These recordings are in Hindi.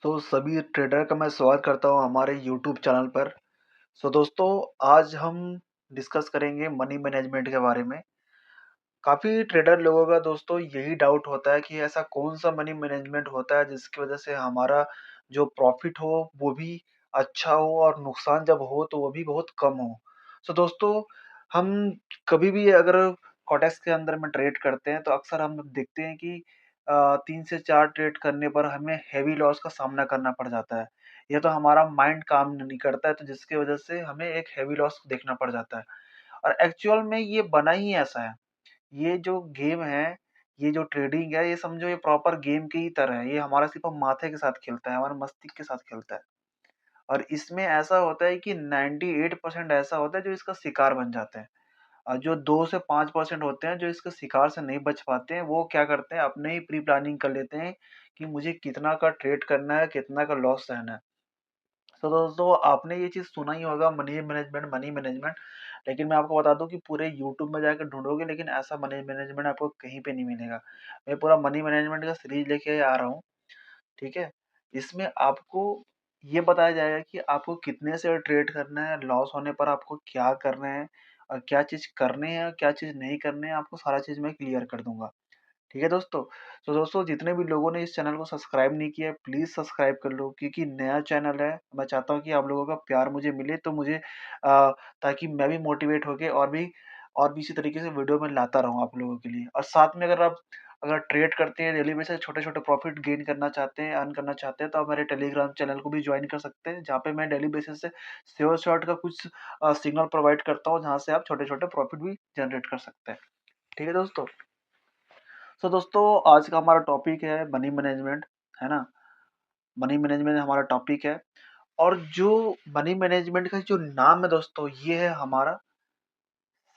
तो सभी ट्रेडर का मैं स्वागत करता हूँ हमारे यूट्यूब चैनल पर। दोस्तों, आज हम डिस्कस करेंगे मनी मैनेजमेंट के बारे में। काफ़ी ट्रेडर लोगों का दोस्तों यही डाउट होता है कि ऐसा कौन-सा मनी मैनेजमेंट होता है जिसकी वज़ह से हमारा जो प्रॉफ़िट हो वो भी अच्छा हो और नुकसान जब हो तो वो भी बहुत कम हो। दोस्तों, हम कभी भी अगर कॉटेक्स के अंदर में ट्रेड करते हैं तो अक्सर हम देखते हैं कि 3 से 4 ट्रेड करने पर हमें हेवी लॉस का सामना करना पड़ जाता है। या तो हमारा माइंड काम नहीं करता है तो जिसकी वज़ह से हमें एक हेवी लॉस देखना पड़ जाता है। और एक्चुअल में ये बना ही ऐसा है। ये जो गेम है, ये जो ट्रेडिंग है, ये समझो ये प्रॉपर गेम की ही तरह है। ये हमारा सिर्फ़ माथे के साथ खेलता है, हमारे मस्तिष्क के साथ खेलता है। और इसमें ऐसा होता है कि 98% ऐसा होता है जो इसका शिकार बन जाते हैं। और जो 2 से 5% होते हैं जो इसके शिकार से नहीं बच पाते हैं, वो क्या करते हैं अपने ही प्री प्लानिंग कर लेते हैं कि मुझे कितना का ट्रेड करना है, कितना का लॉस सहना है। तो दोस्तों आपने ये चीज़ सुना ही होगा मनी मैनेजमेंट। लेकिन मैं आपको बता दूँ कि पूरे यूट्यूब में जाके ढूँढोगे लेकिन ऐसा मनी मैनेजमेंट आपको कहीं पे नहीं मिलेगा। मैं पूरा मनी मैनेजमेंट का सीरीज़ लेके आ रहा हूँ, ठीक है? इसमें आपको ये बताया जाएगा कि आपको कितने से ट्रेड करना है, लॉस होने पर आपको क्या करना है और क्या चीज़ करनी है और क्या चीज़ नहीं करनी है, आपको सारा चीज़ मैं क्लियर कर दूँगा। ठीक है दोस्तों? तो दोस्तों जितने भी लोगों ने इस चैनल को सब्सक्राइब नहीं किया है, प्लीज़ सब्सक्राइब कर लो क्योंकि नया चैनल है। मैं चाहता हूँ कि आप लोगों का प्यार मुझे मिले तो मुझे ताकि मैं भी मोटिवेट होके और भी इसी तरीके से वीडियो मैं लाता रहूँ आप लोगों के लिए। और साथ में अगर ट्रेड करते हैं डेली बेसिस छोटे-छोटे प्रॉफिट गेन करना चाहते हैं, अर्न करना चाहते हैं तो आप मेरे टेलीग्राम चैनल को भी जॉइन कर सकते हैं, जहाँ पे मैं डेली बेसिस से श्योर शॉट का कुछ सिग्नल प्रोवाइड करता हूँ, जहाँ से आप छोटे-छोटे प्रॉफिट भी जनरेट कर सकते हैं। ठीक है दोस्तों? दोस्तों आज का हमारा टॉपिक है मनी मैनेजमेंट, है ना? मनी मैनेजमेंट हमारा टॉपिक है और जो मनी मैनेजमेंट का जो नाम है दोस्तों ये है हमारा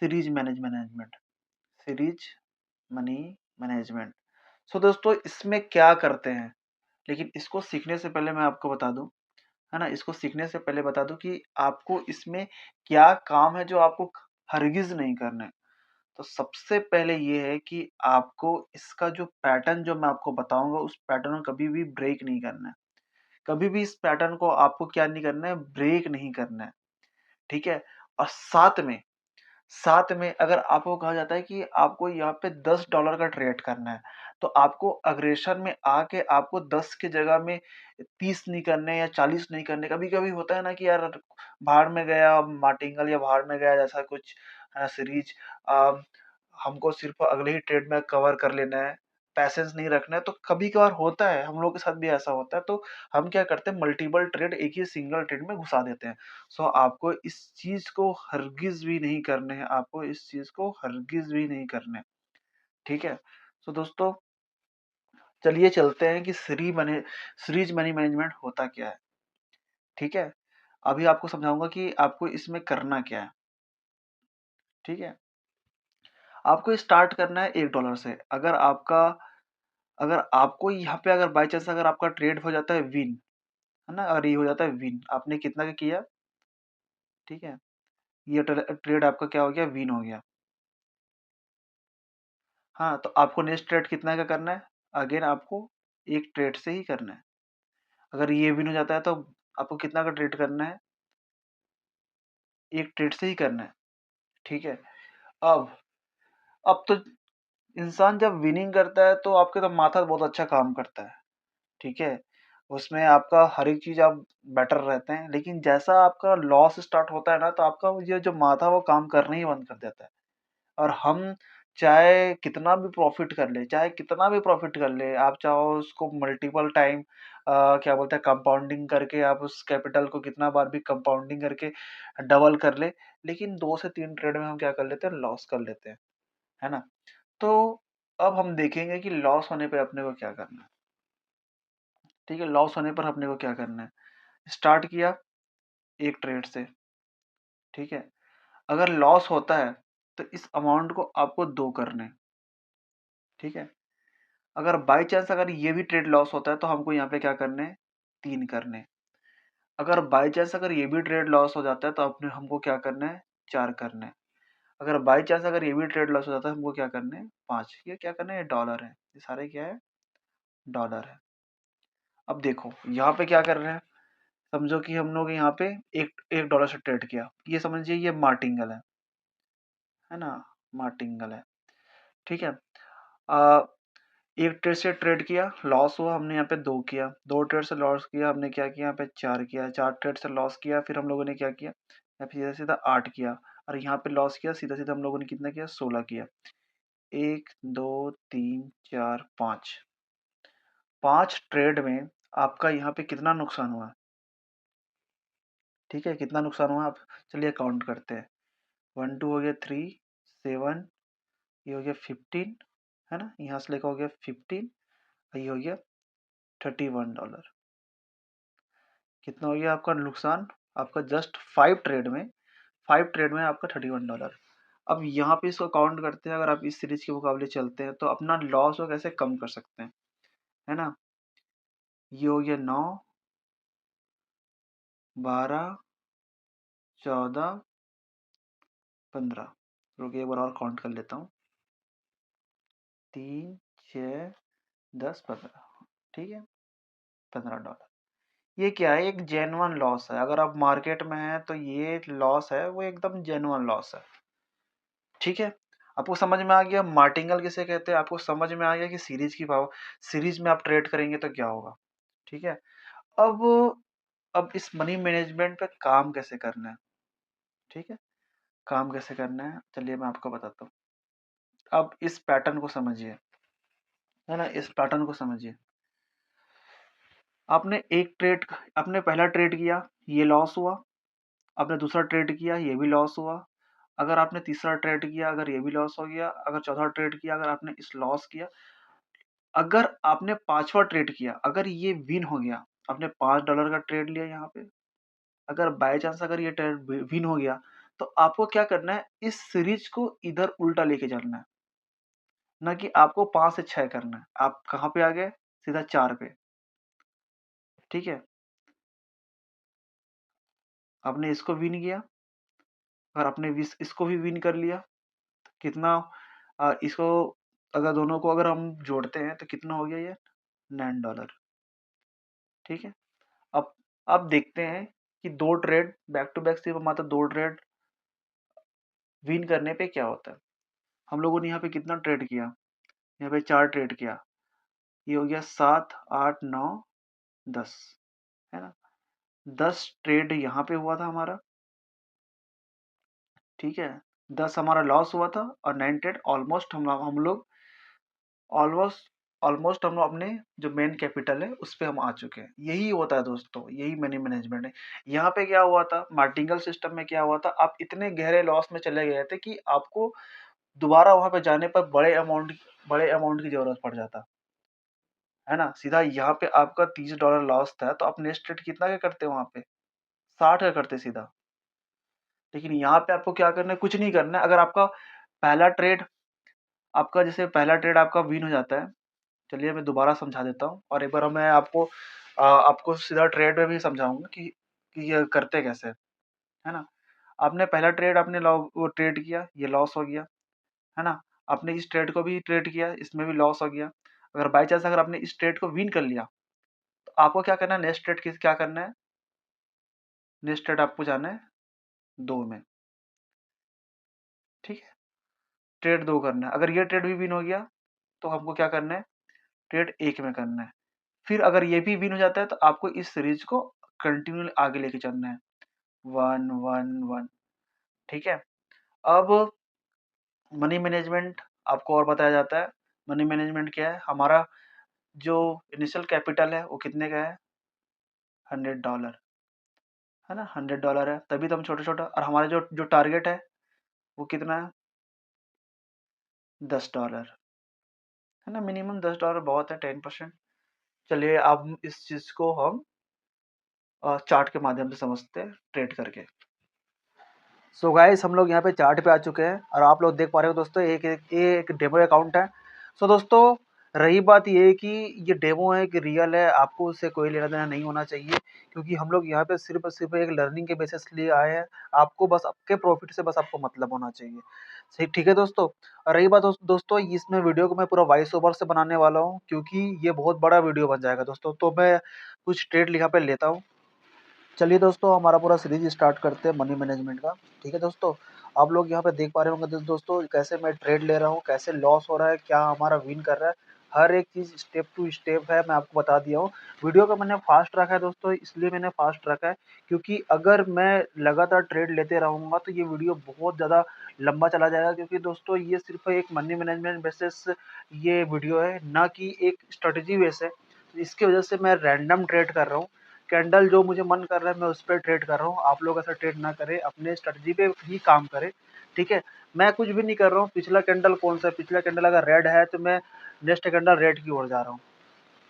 मैनेजमेंट सीरीज मनी मैनेजमेंट। दोस्तों इसमें क्या करते हैं, लेकिन इसको सीखने से पहले मैं आपको बता दूं, है ना? इसको सीखने से पहले बता दूं कि आपको इसमें क्या काम है जो आपको हरगिज नहीं करना है। तो सबसे पहले ये है कि आपको इसका जो पैटर्न जो मैं आपको बताऊँगा उस पैटर्न को कभी भी ब्रेक नहीं करना है। कभी भी इस पैटर्न को आपको क्या नहीं करना है, ब्रेक नहीं करना है, ठीक है? और साथ में अगर आपको कहा जाता है कि आपको यहाँ पे $10 का ट्रेड करना है, तो आपको अग्रेशन में आके आपको 10 की जगह में 30 नहीं करने या 40 नहीं करने। कभी-कभी होता है ना कि यार भाड़ में गया मार्टिंगल या भाड़ में गया जैसा कुछ सीरीज अ, हमको सिर्फ़ अगले ही ट्रेड में कवर कर लेना है, पैशेंस नहीं रखना है, तो कभी-कभार होता है, हम लोग के साथ भी ऐसा होता है, तो हम क्या करते हैं मल्टीपल ट्रेड एक ही सिंगल ट्रेड में घुसा देते हैं। आपको इस चीज़ को हरगिज़ भी नहीं करने हैं, आपको इस चीज़ को हरगिज़ भी नहीं करने हैं, ठीक है? दोस्तों चलिए चलते हैं कि सीरीज मनी मैनेजमेंट होता क्या है, ठीक है? अभी आपको समझाऊँगा कि आपको इसमें करना क्या है, ठीक है? आपको स्टार्ट करना है $1 से। अगर आपको यहाँ पे अगर बाय चांस अगर आपका ट्रेड हो जाता है विन, है ना? अगर ये हो जाता है विन, आपने कितना का किया, ठीक है? ये ट्रेड आपका क्या हो गया, विन हो गया। हाँ, तो आपको नेक्स्ट ट्रेड कितना का करना है? अगेन आपको एक ट्रेड से ही करना है। अगर ये विन हो जाता है तो आपको कितना का ट्रेड करना है? एक ट्रेड से ही करना है, ठीक है? अब अब तो इंसान जब विनिंग करता है तो आपके तो माथा बहुत अच्छा काम करता है, ठीक है? उसमें आपका हर एक चीज़ आप बेटर रहते हैं, लेकिन जैसा आपका लॉस स्टार्ट होता है ना, तो आपका वो ये जो माथा वो काम करना ही बंद कर देता है। और हम चाहे कितना भी प्रॉफ़िट कर लें, चाहे कितना भी प्रॉफ़िट कर लें, आप चाहो उसको मल्टीपल टाइम क्या बोलते हैं कंपाउंडिंग करके आप उस कैपिटल को कितना बार भी कंपाउंडिंग करके डबल कर लें, लेकिन 2 से 3 ट्रेड में हम क्या कर लेते हैं, लॉस कर लेते हैं, है ना? तो अब हम देखेंगे कि लॉस होने पे अपने को क्या करना है, ठीक है? लॉस होने पर अपने को क्या करना है? स्टार्ट किया एक ट्रेड से, ठीक है? अगर लॉस होता है, तो इस अमाउंट को आपको 2 करने हैं, ठीक है? अगर बाय चांस अगर ये भी ट्रेड लॉस होता है तो हमको यहाँ पे क्या करने हैं, 3 करने हैं। अगर बाय चांस अगर ये भी ट्रेड लॉस हो जाता है तो अपने हमको क्या करना है, 4 करने हैं। अगर बाय चांस अगर ये भी ट्रेड लॉस हो जाता है हमको क्या करने हैं, 5। ये क्या करना है, ये डॉलर है। ये सारे क्या है, डॉलर है। अब देखो यहाँ पे क्या कर रहे हैं, समझो कि हम लोग यहाँ पे एक डॉलर से ट्रेड किया, ये समझिए ये मार्टिंगल है ना, मार्टिंगल है। ठीक है। आ, एक ट्रेड से ट्रेड किया, लॉस हुआ, हमने यहाँ पे दो किया, दो ट्रेड से लॉस किया, हमने क्या किया यहाँ पे चार किया, चार ट्रेड से लॉस किया, फिर हम लोगों ने क्या किया यहाँ पे सीधा सीधा आठ किया, और यहाँ पे लॉस किया, सीधा सीधा हम लोगों ने कितना किया 16 किया। एक दो तीन चार पाँच, पांच ट्रेड में आपका यहाँ पे कितना नुकसान हुआ। ठीक है, कितना नुकसान हुआ आप चलिए काउंट करते हैं। वन टू हो गया थ्री, सेवन, ये हो गया 15, है ना, यहाँ से लेकर हो गया 15, ये हो गया $31। कितना हो गया आपका नुकसान, आपका जस्ट फाइव ट्रेड में आपका $31। अब यहाँ पे इसको काउंट करते हैं, अगर आप इस सीरीज के मुकाबले चलते हैं तो अपना लॉस को कैसे कम कर सकते हैं, है ना। ये हो गया 9, 12, 14, 15, रुकिए एक बार और काउंट कर लेता हूँ, 3, 6, 10, 15, ठीक है, $15। ये क्या है, एक जेन्युइन लॉस है, अगर आप मार्केट में हैं तो ये लॉस है वो एकदम जेन्युइन लॉस है। ठीक है, आपको समझ में आ गया मार्टिंगल किसे कहते हैं, आपको समझ में आ गया कि सीरीज की पावर, सीरीज में आप ट्रेड करेंगे तो क्या होगा। ठीक है। अब अब इस मनी मैनेजमेंट पे काम कैसे करना है। ठीक है, काम कैसे करना है चलिए मैं आपको बताता हूँ। अब इस पैटर्न को समझिए, है ना, इस पैटर्न को समझिए। आपने एक ट्रेड, आपने पहला ट्रेड किया, ये लॉस हुआ, आपने दूसरा ट्रेड किया, ये भी लॉस हुआ, अगर आपने तीसरा ट्रेड किया, अगर ये भी लॉस हो गया, अगर चौथा ट्रेड किया, अगर आपने इस लॉस किया, अगर आपने पांचवा ट्रेड किया, अगर ये विन हो गया, आपने $5 का ट्रेड लिया यहाँ पे, अगर बाय चांस अगर ये ट्रेड विन हो गया, तो आपको क्या करना है, इस सीरीज को इधर उल्टा लेके चलना है, ना कि आपको 5 से 6 करना है। आप कहाँ पे आ गए, सीधा 4 पे। ठीक है, आपने इसको विन किया, अगर आपने इसको भी विन कर लिया, तो कितना इसको अगर दोनों को अगर हम जोड़ते हैं तो कितना हो गया ये $9। ठीक है। अब देखते हैं कि दो ट्रेड बैक टू बैक, सिर्फ मात्र दो ट्रेड विन करने पे क्या होता है। हम लोगों ने यहाँ पे कितना ट्रेड किया, यहाँ पे चार ट्रेड किया, ये हो गया 7, 8, 9, 10, है ना, 10 ट्रेड यहाँ पे हुआ था हमारा। ठीक है, 10 हमारा लॉस हुआ था, और 9 ट्रेड ऑलमोस्ट हम लोग ऑलमोस्ट ऑलमोस्ट हम लोग अपने जो मेन कैपिटल है उस पे हम आ चुके हैं। यही होता है दोस्तों, यही मनी मैनेजमेंट है। यहाँ पे क्या हुआ था, मार्टिंगल सिस्टम में क्या हुआ था, आप इतने गहरे लॉस में चले गए थे कि आपको दोबारा वहां पे जाने पर बड़े अमाउंट की जरूरत पड़ जाता, है ना। सीधा यहाँ पे आपका $30 लॉस था, तो आप नेक्स्ट ट्रेड कितना का करते वहां पे, 60 का करते सीधा। लेकिन यहाँ पे आपको क्या करना है, कुछ नहीं करना है। अगर आपका पहला ट्रेड, आपका जैसे पहला ट्रेड आपका विन हो जाता है, चलिए मैं दोबारा समझा देता हूँ, और एक बार मैं आपको सीधा ट्रेड में भी समझाऊंगा कि ये करते कैसे, है ना। आपने पहला ट्रेड आपने वो ट्रेड किया, ये लॉस हो गया, है ना। आपने इस ट्रेड को भी ट्रेड किया, इसमें भी लॉस हो गया। अगर बाई चांस अगर आपने इस ट्रेड को विन कर लिया, तो आपको क्या करना है, नेक्स्ट ट्रेड क्या करना है, नेक्स्ट ट्रेड आपको जाना है दो में। ठीक है, ट्रेड दो करना है। अगर ये ट्रेड भी विन हो गया, तो हमको क्या करना है, ट्रेड एक में करना है। फिर अगर ये भी विन हो जाता है, तो आपको इस सीरीज को कंटिन्यू आगे लेके चलना है, 1 1 1। ठीक है। अब मनी मैनेजमेंट आपको और बताया जाता है। मनी मैनेजमेंट क्या है, हमारा जो इनिशियल कैपिटल है वो कितने का है, $100, है ना, $100 है, तभी तो हम छोटा छोटा, और हमारा जो जो टारगेट है वो कितना है, $10, है ना, मिनिमम $10 बहुत है, 10%। चलिए अब इस चीज को हम चार्ट के माध्यम से समझते हैं, ट्रेड करके। सो गाइस हम लोग यहाँ पे चार्ट पे आ चुके हैं, और आप लोग देख पा रहे हो दोस्तों, एक डेमो अकाउंट है। सो दोस्तों रही बात ये है कि ये डेमो है कि रियल है, आपको उससे कोई लेना-देना नहीं होना चाहिए, क्योंकि हम लोग यहाँ पे सिर्फ़ और सिर्फ़ एक लर्निंग के बेसिस लिए आए हैं। आपको बस आपके प्रॉफ़िट से बस आपको मतलब होना चाहिए। सही ठीक है दोस्तों? और रही बात दोस्तों इसमें वीडियो को मैं पूरा वॉइस ओवर से बनाने वाला हूँ, क्योंकि ये बहुत बड़ा वीडियो बन जाएगा दोस्तों। तो मैं कुछ ट्रेड यहाँ पे लेता हूँ। चलिए दोस्तों हमारा पूरा सीरीज स्टार्ट करते हैं मनी मैनेजमेंट का। ठीक है दोस्तों, आप लोग यहाँ पे देख पा रहे होंगे दोस्तों कैसे मैं ट्रेड ले रहा हूँ, कैसे लॉस हो रहा है, क्या हमारा विन कर रहा है, हर एक चीज़ स्टेप टू स्टेप है, मैं आपको बता दिया हूँ। वीडियो को मैंने फास्ट रखा है दोस्तों, इसलिए मैंने फास्ट रखा है क्योंकि अगर मैं लगातार ट्रेड लेते रहूँगा तो ये वीडियो बहुत ज़्यादा लंबा चला जाएगा, क्योंकि दोस्तों ये सिर्फ एक मनी मैनेजमेंट बेसिस ये वीडियो है, ना कि एक स्ट्रेटजी बेस है। इसकी वजह से मैं रैंडम ट्रेड कर रहा हूँ। कैंडल जो मुझे मन कर रहा है मैं उस पे ट्रेड कर रहा हूँ। आप लोग ऐसा ट्रेड ना करें, अपने स्ट्रेटजी पे ही काम करें, ठीक है? मैं कुछ भी नहीं कर रहा हूँ, पिछला कैंडल कौन-सा है, पिछला कैंडल अगर रेड है तो मैं नेक्स्ट कैंडल रेड की ओर जा रहा हूँ।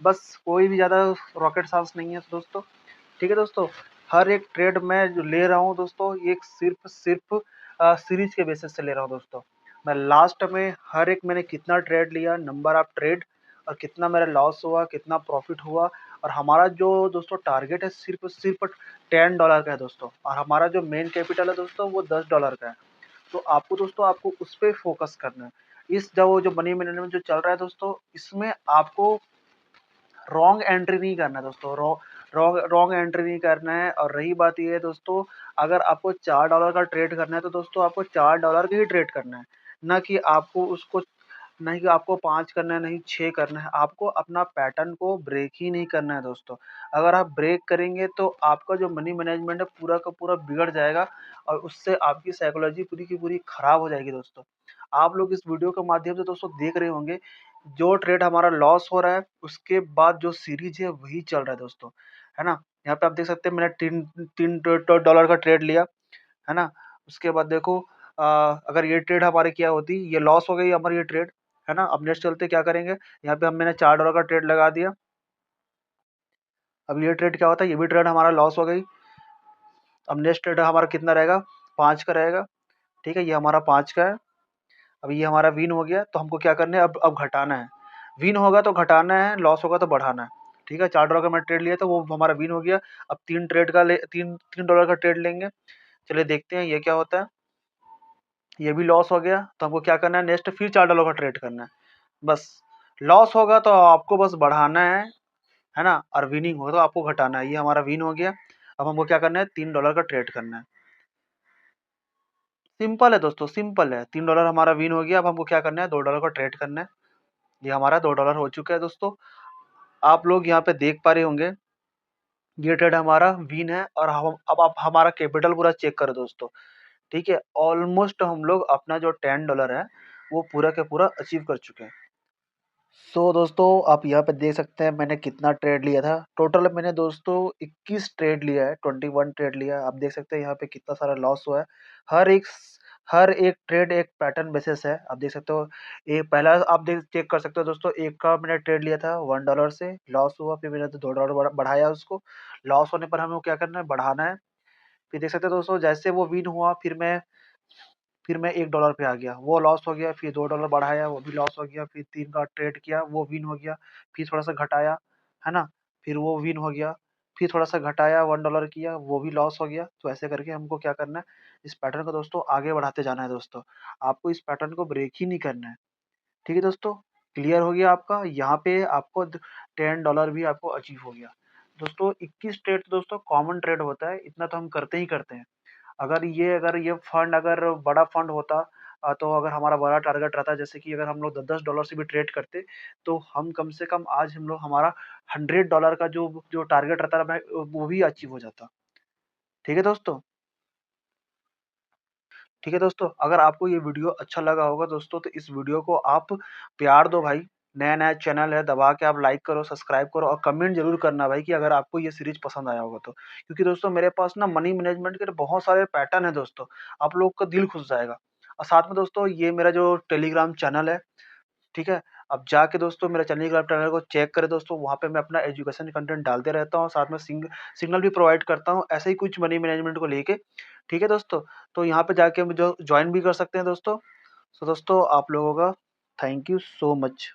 बस कोई भी ज़्यादा रॉकेट साइंस नहीं है दोस्तों, ठीक है दोस्तों? हर एक ट्रेड मैं जो ले रहा हूँ दोस्तों, ये सिर्फ़ सीरीज़ के बेसिस से ले रहा हूँ दोस्तों। मैं लास्ट में हर एक मैंने कितना ट्रेड लिया, नंबर ऑफ ट्रेड और कितना मेरा लॉस हुआ, कितना प्रॉफ़िट हुआ और हमारा जो दोस्तों टारगेट है सिर्फ़ $10 का है दोस्तों, और हमारा जो मेन कैपिटल है दोस्तों वो $10 का है। तो आपको दोस्तों आपको उस पे फ़ोकस करना है। इस जो मनी मैनेजमेंट जो चल रहा है दोस्तों, इसमें आपको रॉन्ग एंट्री नहीं करना है दोस्तों, रॉन्ग रॉन्ग एंट्री नहीं करना है। और रही बात ये है दोस्तों, अगर आपको $4 का ट्रेड करना है तो दोस्तों आपको $4 का ही ट्रेड करना है, ना कि आपको उसको नहीं कि आपको 5 करना है, नहीं 6 करना है। आपको अपना पैटर्न को ब्रेक ही नहीं करना है दोस्तों। अगर आप ब्रेक करेंगे तो आपका जो मनी मैनेजमेंट है पूरा का पूरा बिगड़ जाएगा और उससे आपकी साइकोलॉजी पूरी की पूरी खराब हो जाएगी दोस्तों। आप लोग इस वीडियो के माध्यम से दोस्तों देख रहे होंगे, जो ट्रेड हमारा लॉस हो रहा है, उसके बाद जो सीरीज़ है वही चल रहा है दोस्तों, है ना? यहाँ पे आप देख सकते हैं मैंने 3 डॉलर का ट्रेड लिया, है ना? उसके बाद देखो अगर ये ट्रेड हमारी क्या होती, ये लॉस हो गई हमारी ये ट्रेड, है ना? अब नेक्स्ट चलते क्या करेंगे, यहाँ पे मैंने $4 का ट्रेड लगा दिया। अब ये ट्रेड क्या होता है, ये भी ट्रेड हमारा लॉस हो गई। अब नेक्स्ट ट्रेड हमारा कितना रहेगा, 5 का रहेगा, ठीक है? ये हमारा 5 का है। अब ये हमारा विन हो गया, तो हमको क्या करना है, अब घटाना है। विन होगा तो घटाना है, लॉस होगा तो बढ़ाना है, ठीक है? $4 का मैं ट्रेड लिया था वो हमारा विन हो गया। अब 3 डॉलर का ट्रेड लेंगे। चलिए देखते हैं ये क्या होता है। ये भी लॉस हो गया, तो हमको क्या करना है, नेक्स्ट फिर $4 का ट्रेड करना है। बस लॉस होगा तो आपको बस बढ़ाना है ना? और विनिंग होगा तो आपको घटाना है। ये हमारा विन हो गया। अब हमको क्या करना है, $3 का ट्रेड करना है। सिंपल है दोस्तों, सिंपल है। $3 हमारा विन हो गया। अब हमको क्या करना है, $2 का ट्रेड करना है। ये हमारा $2 हो चुका है दोस्तों। आप लोग यहाँ पे देख पा रहे होंगे, ये ट्रेड हमारा विन है और हम अब आप हमारा कैपिटल पूरा चेक करो दोस्तों, ठीक है? ऑलमोस्ट हम लोग अपना जो $10 है, वो पूरा का पूरा अचीव कर चुके हैं। दोस्तों आप यहाँ पे देख सकते हैं मैंने कितना ट्रेड लिया था। टोटल मैंने दोस्तों 21 ट्रेड लिया है, 21 ट्रेड लिया है। आप देख सकते हैं यहाँ पे कितना सारा लॉस हुआ है। हर एक ट्रेड एक पैटर्न बेसिस है। आप देख सकते हो, एक पहला आप देख चेक कर सकते हो दोस्तों, एक का मैंने ट्रेड लिया था $1 से, लॉस हुआ, फिर मैंने तो $2 बढ़ाया उसको। लॉस होने पर हमें क्या करना है, बढ़ाना है। फिर देख सकते हो दोस्तों, जैसे वो विन हुआ फिर मैं $1 पे आ गया, वो लॉस हो गया, फिर $2 बढ़ाया, वो भी लॉस हो गया, फिर 3 का ट्रेड किया, वो विन हो गया, फिर थोड़ा-सा घटाया, है ना? फिर वो विन हो गया, फिर थोड़ा-सा घटाया, $1 किया, वो भी लॉस हो गया। तो ऐसे करके हमको क्या करना है, इस पैटर्न को दोस्तों आगे बढ़ाते जाना है दोस्तों। आपको इस पैटर्न को ब्रेक ही नहीं करना है। ठीक है दोस्तों? क्लियर हो गया आपका? यहाँ पे आपको $10 भी आपको अचीव हो गया। दोस्तों 21 ट्रेड तो दोस्तों कॉमन ट्रेड होता है, इतना तो हम करते ही करते हैं। अगर ये फंड अगर बड़ा फंड होता, तो अगर हमारा बड़ा टारगेट रहता, जैसे कि अगर हम लोग $10 से भी ट्रेड करते, तो हम कम से कम आज हम लोग हमारा $100 का जो जो टारगेट रहता है वो भी अचीव हो जाता। ठीक है दोस्तों? ठीक है दोस्तों, अगर आपको ये वीडियो अच्छा लगा होगा दोस्तों, तो इस वीडियो को आप प्यार दो भाई। नया-नया चैनल है, दबा के आप लाइक करो, सब्सक्राइब करो और कमेंट ज़रूर करना भाई कि अगर आपको ये सीरीज़ पसंद आया होगा तो। क्योंकि दोस्तों मेरे पास ना मनी मैनेजमेंट के बहुत सारे पैटर्न हैं दोस्तों, आप लोग का दिल खुश जाएगा। और साथ में दोस्तों ये मेरा जो टेलीग्राम चैनल है, ठीक है? आप जाके दोस्तों मेरा टेलीग्राम चैनल को चेक करें दोस्तों, वहाँ पे मैं अपना एजुकेशन कंटेंट डालते रहता हूँ, साथ में सिग्नल भी प्रोवाइड करता हूँ, ऐसे ही कुछ मनी मैनेजमेंट को लेके। ठीक है दोस्तों? तो यहाँ पे जाके जो जॉइन भी कर सकते हैं दोस्तों। दोस्तों आप लोगों का थैंक यू सो मच।